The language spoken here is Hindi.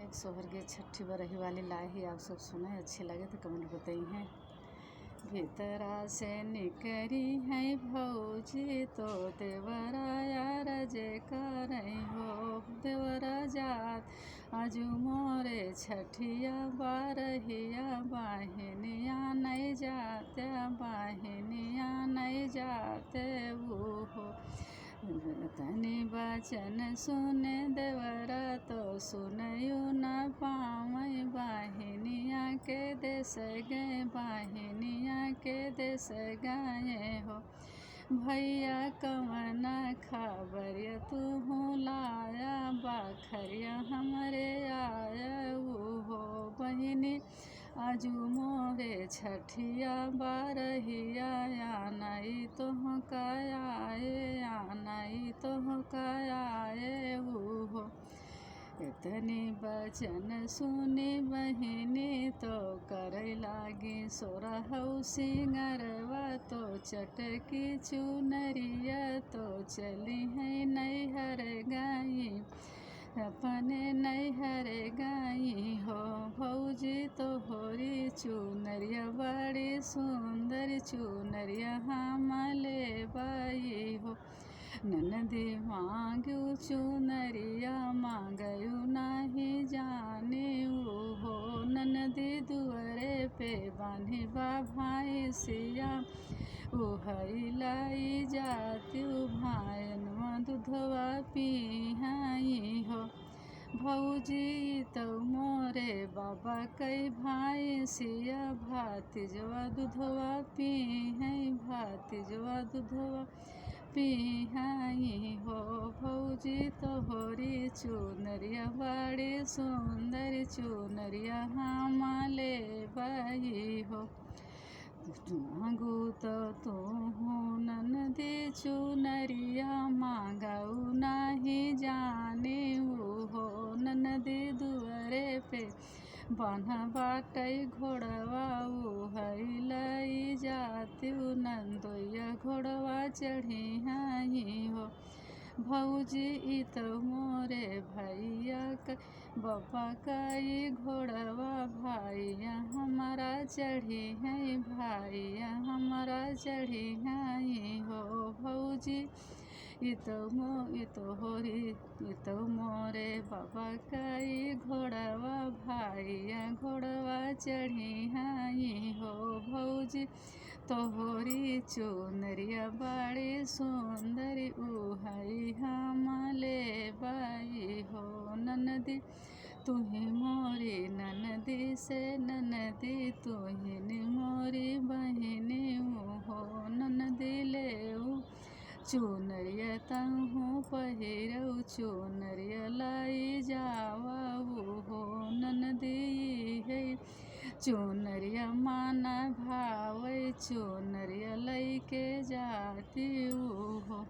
एक सोहर के छठी बरही वाली लाए ही आप सब सुने, अच्छी लगे तो कमेंट बताई हैं। भीतरा से निकरी है भौजी तो देवरा यार जे करई हो देवरा जात आजू मोरे छठिया बारहिया बाहिनिया नहीं जाते बाहिनिया नहीं जाते वो हो तनी बचन सुने देवरा तो सुनयु न पावई बाहिनिया के देश गए बाहिनिया के देश गए हो भैया कवना खबरिया तू लाया बाखरिया हमरे आया हो बहिनी आजू मोरे छठिया बारहिया आनाई तो कायाए आनाई तो कायाए हो इतनी बचन सुनी बहिनी तो करे लागी सोरहु सिंगरवा तो चटकी चुनरिया तो चली है नैहर गाई अपने नैहर गाई हो भौजी तो होरी चुनरिया बड़ी सुंदर चुनरिया हम ले बाई हो ननदी मांगू चुनरिया मांगयू नहीं जाने हो ननदी दुआरे पे बांधी बा भाई सिया उहई लाई जाती भाईनवा दूधवा पिहाई हो भौजी तो मोरे बाबा कई भाई सिया भातीजवा दूधवा पिहै भातीजवा दूधवा पिहाई हो भौजी तोहरी चुनरिया बड़ी सुंदर चुनरिया हम ले बाई हो मांगू तो तू ननदी चुनरिया मांगऊ नहीं जाने हो ननदी दुआरे पे बन्हा बाटई घोड़वा उहई लाई जाती नंदोया घोड़वा चढ़ी हाई हो भौजी ई तो मोरे भैया बप्पा कई घोड़वा भाइया हमारा चढ़ी है भाइया हमारा चढ़ी है हो भौजी ई तो मोरे बाबा कई घोड़वा भाइया घोड़वा चढ़ी है हो भौजी तोहरी चुनरिया बड़ी सुंदर उहई हम ले बाई हो ननदी तुही मोरी ननदी से ननदी तुही मोरी बहिनी हो ननदी ले चुनरिया तहूँ पहिरऊ चुनरिया लाई जावा हो ननदी है चुनरिया माना भावै चुनरिया लई के जाती हो।